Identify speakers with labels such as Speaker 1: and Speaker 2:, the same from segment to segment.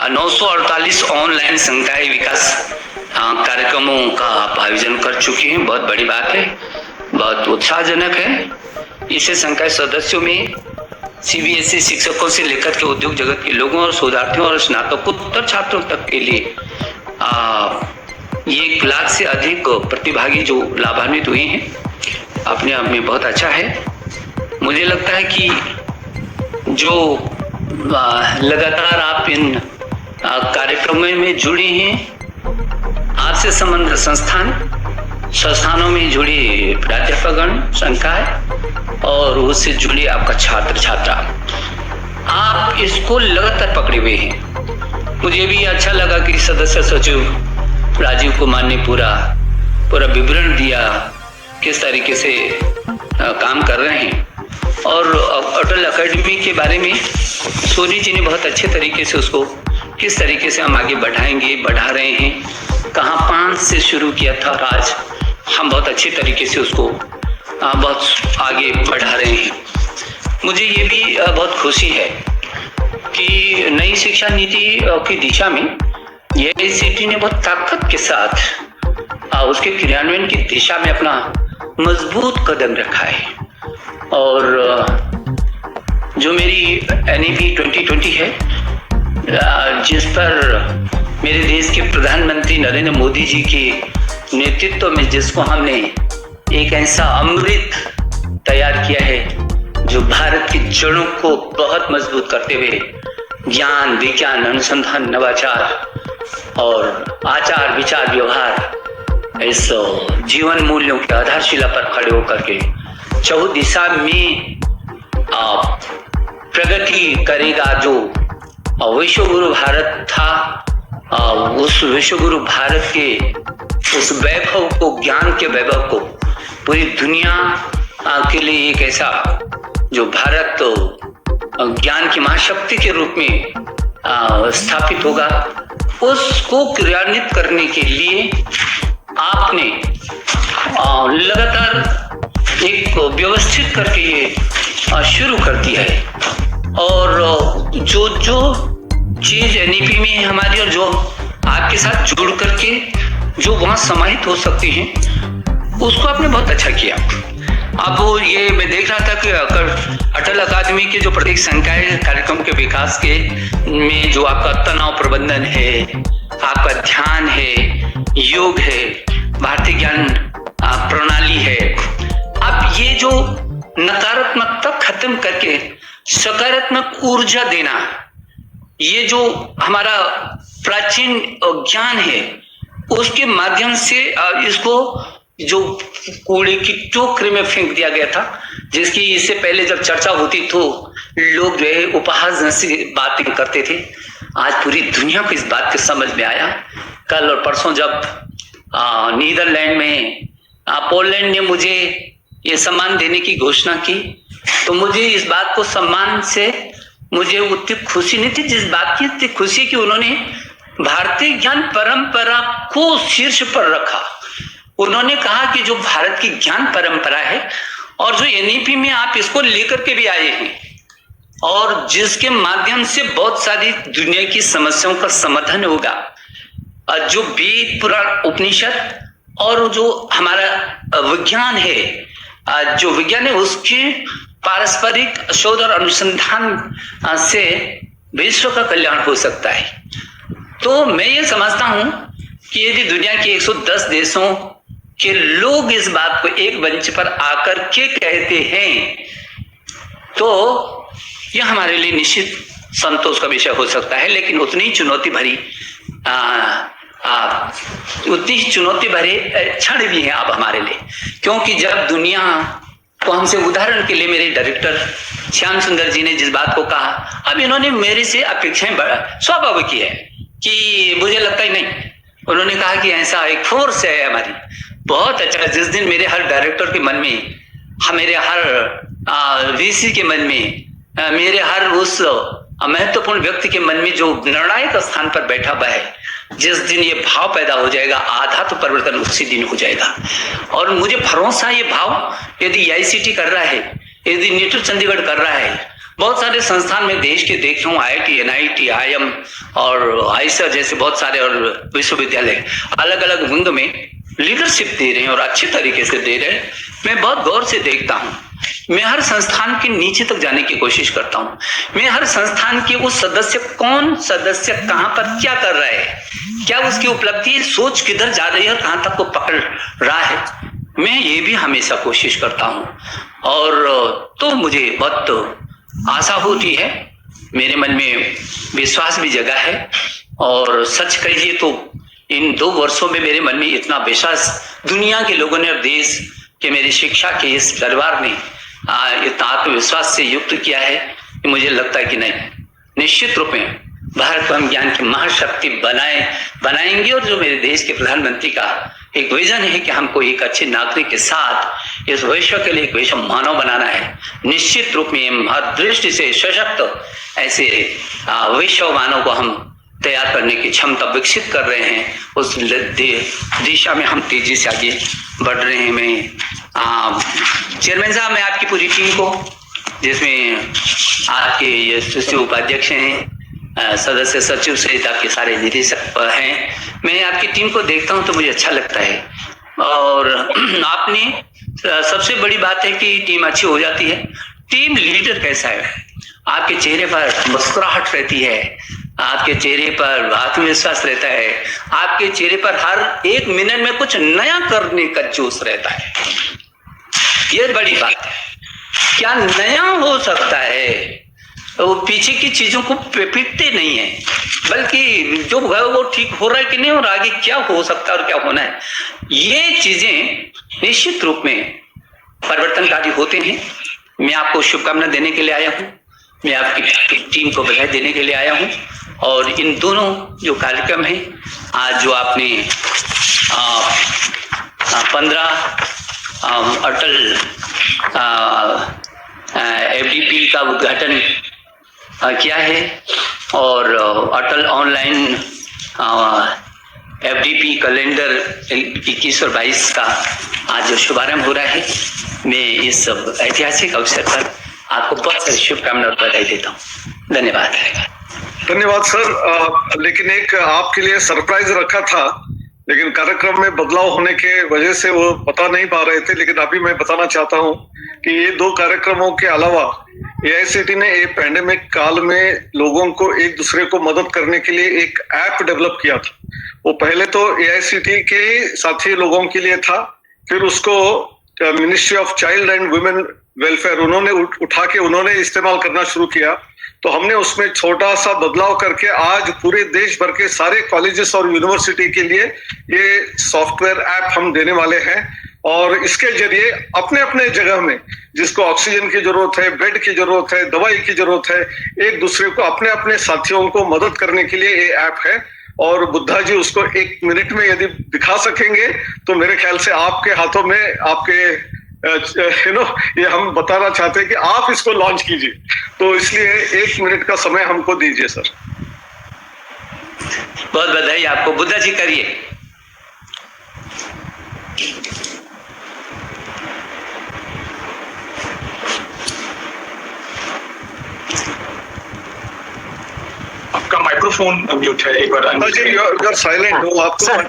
Speaker 1: 948 online संकाय विकास कार्यक्रमों का आप आयोजन कर चुके हैं। बहुत बड़ी बात है, बहुत उत्साहजनक है। इसे संकाय सदस्यों में सीबीएसई शिक्षकों से लेकर के उद्योग जगत के लोगों और शोधार्थियों और स्नातकोत्तर छात्रों तक के लिए ये 1 लाख से अधिक प्रतिभागी जो लाभान्वित हुए हैं, अपने आप में बहुत अच्छा है। मुझे लगता है कि जो लगातार आप इन कार्यक्रमों में जुड़े हैं, आपसे संबंध संस्थानों में जुड़े प्राध्यापकगण, संकाय और उससे जुड़े आपका छात्र छात्रा, आप इसको लगातार पकड़े हुए हैं। मुझे भी अच्छा लगा कि सदस्य सचिव राजीव कुमार ने पूरा विवरण दिया किस तरीके से काम कर रहे हैं। और अटल अकेडमी के बारे में सोनी जी ने बहुत अच्छे तरीके से उसको किस तरीके से हम आगे बढ़ा रहे हैं, कहाँ 5 से शुरू किया था, आज हम बहुत अच्छे तरीके से उसको बहुत आगे बढ़ा रहे हैं। मुझे ये भी बहुत खुशी है कि नई शिक्षा नीति की दिशा में एआईसीटी ने बहुत ताकत के साथ उसके क्रियान्वयन की दिशा में अपना मजबूत कदम रखा है। और जो मेरी NEP 2020 है, जिस पर मेरे देश के प्रधानमंत्री नरेंद्र मोदी जी के नेतृत्व में जिसको हमने एक ऐसा अमृत तैयार किया है जो भारत की जड़ों को बहुत मजबूत करते हुए ज्ञान, विज्ञान, अनुसंधान, नवाचार और आचार विचार व्यवहार इस जीवन मूल्यों की आधारशिला पर खड़े होकर के चौह दिशा में प्रगति करेगा। जो विश्व गुरु भारत था, उस विश्व गुरु भारत के उस वैभव को, ज्ञान के वैभव को पूरी दुनिया के लिए एक ऐसा जो भारत ज्ञान की महाशक्ति के रूप में स्थापित होगा, उसको क्रियान्वित करने के लिए आपने लगातार एक व्यवस्थित करके ये शुरू कर दिया है। और जो चीज NEP में हमारी और जो आपके साथ जुड़ करके जो वहां समाहित हो सकती हैं, उसको आपने बहुत अच्छा किया। अब वो ये मैं देख रहा था कि अटल अकादमी के जो प्रत्येक संकाय कार्यक्रम के विकास के में जो आपका तनाव प्रबंधन है, आपका ध्यान है, योग है, भारतीय ज्ञान प्रणाली है, अब ये जो नकारात्मकता खत्म करके सकारात्मक ऊर्जा देना, ये जो हमारा प्राचीन ज्ञान है उसके माध्यम से इसको जो कूड़े की टोकरी में फेंक दिया गया था, जिसकी इससे पहले जब चर्चा होती तो लोग जो है उपहास जैसी बातें करते थे। आज पूरी दुनिया को इस बात के समझ में आया। कल और परसों जब नीदरलैंड में पोलैंड ने मुझे ये सम्मान देने की घोषणा की, तो मुझे इस बात को सम्मान से मुझे उतनी खुशी नहीं थी जिस बात की इतनी खुशी कि उन्होंने भारतीय ज्ञान परंपरा को शीर्ष पर रखा। उन्होंने कहा कि जो भारत की ज्ञान परंपरा है और जो NEP में आप इसको लेकर के भी आए हैं और जिसके माध्यम से बहुत सारी दुनिया की समस्याओं का समाधान होगा, जो वेद, पुराण, उपनिषद और जो हमारा विज्ञान है, जो विज्ञान है उसके पारस्परिक शोध और अनुसंधान से विश्व का कल्याण हो सकता है। तो मैं ये समझता हूं कि यदि दुनिया के 110 देशों के लोग इस बात को एक मंच पर आकर के कहते हैं, तो यह हमारे लिए निश्चित संतोष का विषय हो सकता है। लेकिन उतनी चुनौती भरे क्षण भी हैं अब हमारे लिए, क्योंकि जब दुनिया को हमसे, उदाहरण के लिए मेरे डायरेक्टर श्याम सुंदर जी ने जिस बात को कहा, अब इन्होंने मेरे से अपेक्षाएं स्वाभाविक ही है कि मुझे लगता ही नहीं, उन्होंने कहा कि ऐसा एक फोर्स है हमारी, बहुत अच्छा। जिस दिन मेरे हर डायरेक्टर के मन में, मेरे हर VC के मन में, मेरे हर उस महत्वपूर्ण व्यक्ति के मन में जो निर्णायक स्थान पर बैठा हुआ है, जिस दिन ये भाव पैदा हो जाएगा, आधा तो परिवर्तन उसी दिन हो जाएगा। और मुझे भरोसा, ये भाव यदि AICT कर रहा है, यदि नीटू चंडीगढ़ कर रहा है, बहुत सारे संस्थान में देश के देख रहा हूँ, IIT, NIT, IIM और आईसर जैसे बहुत सारे और विश्वविद्यालय अलग अलग रंग में लीडरशिप दे रहे हैं और अच्छे तरीके से दे रहे हैं। मैं बहुत गौर से देखता हूँ। मैं हर संस्थान के नीचे तक जाने की कोशिश करता हूँ। मैं हर संस्थान के उस सदस्य, कौन सदस्य कहाँ पर क्या कर रहा है, क्या उसकी उपलब्धि, सोच किधर जा रही है और कहाँ तक को पकड़ रहा है, मैं ये भी हमेशा कोशिश करता हूँ। और तो मुझे बहुत आशा होती है, मेरे मन में विश्वास भी जगा है। और सच कहिए तो इन 2 वर्षों में मेरे मन में इतना विश्वास दुनिया के लोगों ने और देश के मेरी शिक्षा के इस परिवार ने इतना आत्मविश्वास से युक्त किया है कि मुझे लगता है कि नहीं, निश्चित रूप में भारत को हम ज्ञान की महाशक्ति बनाएंगे। और जो मेरे देश के प्रधानमंत्री का एक विजन है कि हमको एक अच्छे नागरिक के साथ इस विश्व के लिए एक विश्व मानव बनाना है, निश्चित रूप में हर दृष्टि से सशक्त ऐसे विश्व मानव को हम तैयार करने की क्षमता विकसित कर रहे हैं। उस दिशा में हम तेजी से आगे बढ़ रहे हैं। मैं चेयरमैन साहब, मैं आपकी पूरी टीम को, जिसमें आपके ये उपाध्यक्ष हैं, सदस्य सचिव सहित आपके सारे निदेशक हैं, मैं आपकी टीम को देखता हूं तो मुझे अच्छा लगता है। और आपने सबसे बड़ी बात है कि टीम अच्छी हो जाती है। टीम लीडर कैसा है, आपके चेहरे पर मुस्कुराहट रहती है, आपके चेहरे पर आत्मविश्वास रहता है, आपके चेहरे पर हर एक मिनट में कुछ नया करने का जोश रहता है। ये बड़ी बात है। क्या नया हो सकता है, वो पीछे की चीजों को पीटते नहीं है, बल्कि जो वो ठीक हो रहा है कि नहीं और आगे क्या हो सकता है और क्या होना है, ये चीजें निश्चित रूप में परिवर्तनकारी होते हैं। मैं आपको शुभकामना देने के लिए आया हूँ, मैं आपकी टीम को बधाई देने के लिए आया हूँ। और इन दोनों जो कार्यक्रम है, आज जो आपने 15 अटल FDP का उद्घाटन किया है और अटल ऑनलाइन FDP कैलेंडर 21 और 22 का आज जो शुभारंभ हो रहा है, मैं इस ऐतिहासिक अवसर पर आपको बहुत सारी शुभकामनाएं और बधाई देता हूँ। धन्यवाद।
Speaker 2: धन्यवाद सर। लेकिन एक आपके लिए सरप्राइज रखा था, लेकिन कार्यक्रम में बदलाव होने के वजह से वो बता नहीं पा रहे थे, लेकिन अभी मैं बताना चाहता हूँ कि ये 2 कार्यक्रमों के अलावा AICTE ने ये पैंडेमिक काल में लोगों को एक दूसरे को मदद करने के लिए एक ऐप डेवलप किया था। वो पहले तो AICTE के साथी लोगों के लिए था, फिर उसको ministry of child and women welfare उन्होंने उठा के उन्होंने इस्तेमाल करना शुरू किया। तो हमने उसमें छोटा सा बदलाव करके आज पूरे देश भर के सारे कॉलेजेस और यूनिवर्सिटी के लिए ये सॉफ्टवेयर ऐप हम देने वाले हैं। और इसके जरिए अपने अपने जगह में जिसको ऑक्सीजन की जरूरत है, बेड की जरूरत है, दवाई की जरूरत है, एक दूसरे को अपने अपने साथियों को मदद करने के लिए ये ऐप है। और बुद्धा जी उसको 1 मिनट में यदि दिखा सकेंगे तो मेरे ख्याल से आपके हाथों में आपके ये हम बताना चाहते हैं कि आप इसको लॉन्च कीजिए, तो इसलिए 1 मिनट का समय हमको दीजिए सर।
Speaker 1: बहुत बधाई आपको। बुद्धा जी करिए।
Speaker 3: आपका माइक्रोफोन म्यूट है, एक बार
Speaker 2: साइलेंट हो आप।
Speaker 4: सर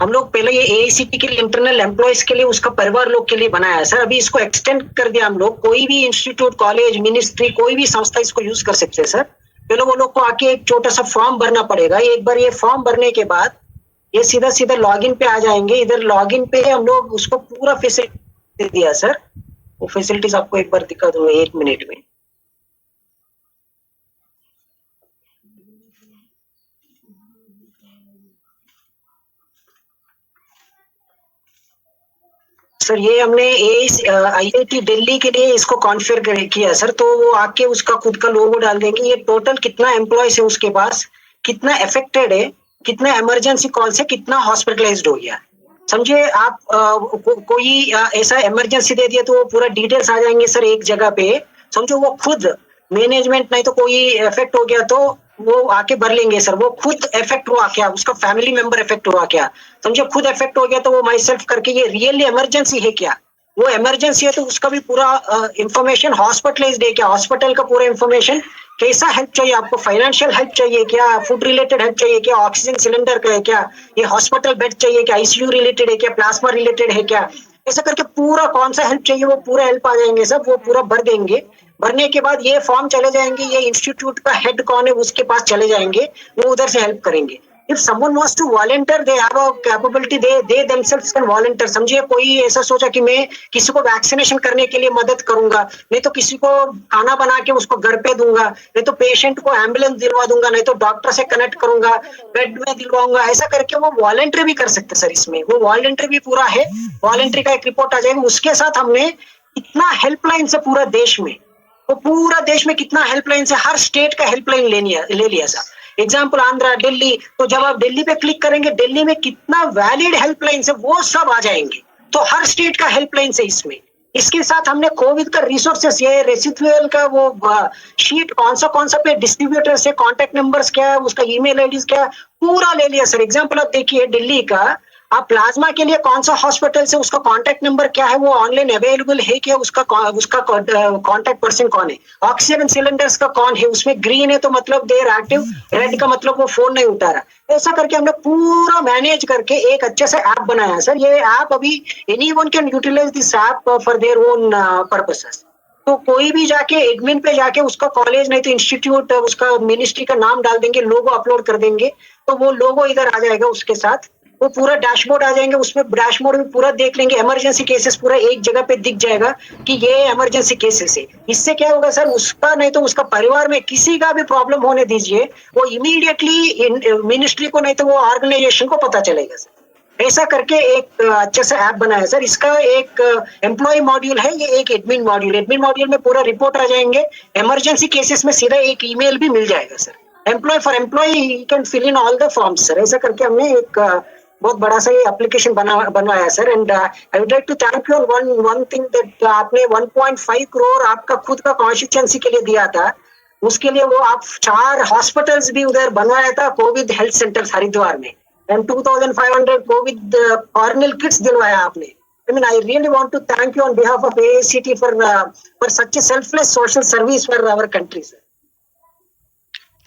Speaker 4: हम लोग पहले ये AICTE के लिए इंटरनल एम्प्लॉयज के लिए उसका परिवार लोग के लिए बनाया है सर, अभी इसको एक्सटेंड कर दिया हम लोग। कोई भी इंस्टीट्यूट, कॉलेज, मिनिस्ट्री, कोई भी संस्था इसको यूज कर सकते हैं सर। पहले वो लोग को आके एक छोटा सा फॉर्म भरना पड़ेगा। एक बार ये फॉर्म भरने के बाद ये सीधा सीधा लॉगिन पे आ जाएंगे। इधर लॉगिन पे हम लोग उसको पूरा फैसिलिटी दिया सर। वो फैसिलिटीज आपको एक बार दिखा दूंगा 1 मिनट में। सर ये हमने IIT दिल्ली के लिए इसको कॉन्फ़िगर किया सर, तो वो आके उसका खुद का लोगो डाल देंगे। ये टोटल कितना एम्प्लॉयज है उसके पास, कितना अफेक्टेड है, कितना इमरजेंसी कॉल से कितना हॉस्पिटलाइज्ड हो गया, समझे आप। कोई ऐसा इमरजेंसी दे दिया तो वो पूरा डिटेल्स आ जाएंगे सर एक जगह पे। समझो वो खुद मैनेजमेंट नहीं तो कोई इफेक्ट हो गया तो वो आके भर लेंगे सर। वो खुद इफेक्ट हुआ क्या, उसका फैमिली मेंबर इफेक्ट हुआ क्या, समझो खुद इफेक्ट हो गया तो वो माई सेल्फ करके ये रियली इमरजेंसी है क्या, वो इमरजेंसी है तो उसका भी पूरा इंफॉर्मेशन हॉस्पिटलाइज्ड है क्या, हॉस्पिटल का पूरा इंफॉर्मेशन, कैसा हेल्प चाहिए आपको, फाइनेंशियल हेल्प चाहिए क्या, फूड रिलेटेड हेल्प चाहिए क्या, ऑक्सीजन सिलेंडर का है क्या, ये हॉस्पिटल बेड चाहिए क्या, आईसीयू रिलेटेड है क्या, प्लाज्मा रिलेटेड है क्या, ऐसा करके पूरा कौन सा हेल्प चाहिए वो पूरा हेल्प आ जाएंगे सब, वो पूरा भर देंगे। भरने के बाद ये फॉर्म चले जाएंगे, ये इंस्टीट्यूट का हेड कौन है उसके पास चले जाएंगे, वो उधर से हेल्प करेंगे। If someone wants to volunteer, they have a capability, they themselves can volunteer। समझिए कोई ऐसा सोचा कि मैं किसी को वैक्सीनेशन करने के लिए मदद करूंगा, नहीं तो किसी को खाना बना के उसको घर पे दूंगा, नहीं तो पेशेंट को एम्बुलेंस दिलवा दूंगा, नहीं तो डॉक्टर से कनेक्ट करूंगा, बेड में दिलवाऊंगा, ऐसा करके वो वॉलंटरी भी कर सकते सर। इसमें वो वॉलंटरी भी पूरा है, वॉलंटरी का एक रिपोर्ट आ जाएगा। उसके साथ हमने इतना हेल्पलाइन से पूरा देश में, वो पूरा देश में कितना हेल्पलाइन से हर स्टेट का हेल्पलाइन ले लिया सर। एग्जाम्पल आंध्रा, दिल्ली, तो जब आप दिल्ली पे क्लिक करेंगे, दिल्ली में कितना वैलिड हेल्पलाइन है वो सब आ जाएंगे। तो हर स्टेट का हेल्पलाइन है इसमें। इसके साथ हमने कोविड का रिसोर्सेस, ये रेसिडुअल का वो शीट कौन सा पे डिस्ट्रीब्यूटर से कॉन्टेक्ट नंबर्स क्या है, उसका ईमेल आईडीज क्या है, पूरा ले लिया सर। एग्जाम्पल आप देखिए दिल्ली का, आप प्लाज्मा के लिए कौन सा हॉस्पिटल से, उसका कांटेक्ट नंबर क्या है, वो ऑनलाइन अवेलेबल है क्या, उसका कांटेक्ट पर्सन कौन है, ऑक्सीजन सिलेंडर्स का कौन है, उसमें ग्रीन है तो मतलब देर एक्टिव, रेड का मतलब वो फोन नहीं उठा रहा। ऐसा करके हमने पूरा मैनेज करके एक अच्छे से ऐप बनाया सर। ये ऐप अभी anyone can utilize this app for their own purposes. तो कोई भी जाके एडमिन पे जाके उसका कॉलेज नहीं तो इंस्टीट्यूट, उसका मिनिस्ट्री का नाम डाल देंगे, लोगो अपलोड कर देंगे, तो वो लोगो इधर आ जाएगा, उसके साथ वो पूरा डैशबोर्ड आ जाएंगे। उसमें डैशबोर्ड में पूरा देख लेंगे, इमरजेंसी केसेस पूरा एक जगह पे दिख जाएगा कि ये इमरजेंसी केसेस है। इससे क्या होगा सर, उसका नहीं तो उसका परिवार में किसी का भी प्रॉब्लम होने दीजिए, वो इमीडिएटली मिनिस्ट्री को नहीं तो वो ऑर्गेनाइजेशन को पता चलेगा सर। ऐसा करके एक अच्छे से ऐप बनाया सर। इसका एक एम्प्लॉय मॉड्यूल है, ये एक एडमिन मॉड्यूल। एडमिन मॉड्यूल में पूरा रिपोर्ट आ जाएंगे, इमरजेंसी केसेस में सीधा एक ईमेल भी मिल जाएगा sir. Employ for employ can fill in all the forms sir. ऐसा करके हमने एक बहुत बड़ा सा ये एप्लीकेशन बनवाया sir. And I would like to thank you on one thing that आपने 1.5 करोड़ आपका खुद का कॉन्स्टिट्यूएंसी के लिए दिया था, उसके लिए वो आप 4 हॉस्पिटल्स भी उधर बनवाया था, कोविड हेल्थ सेंटर हरिद्वार में, एंड 2500 कोविड कॉर्नियल किट्स दिलवाया आपने। I mean, I really want to thank you on behalf of AICT for such a selfless social service for our country, sir.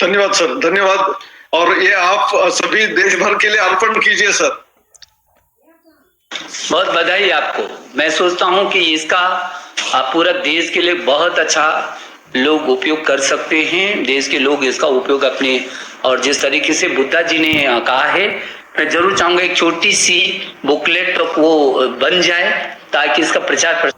Speaker 2: धन्यवाद सर, धन्यवाद। और ये आप सभी देश भर के लिए अर्पण कीजिए सर।
Speaker 1: बहुत बधाई आपको। मैं सोचता हूं कि इसका पूरा देश के लिए बहुत अच्छा लोग उपयोग कर सकते हैं। देश के लोग इसका उपयोग अपने, और जिस तरीके से बुद्धा जी ने कहा है, मैं जरूर चाहूंगा एक छोटी सी बुकलेट वो बन जाए ताकि इसका प्रचार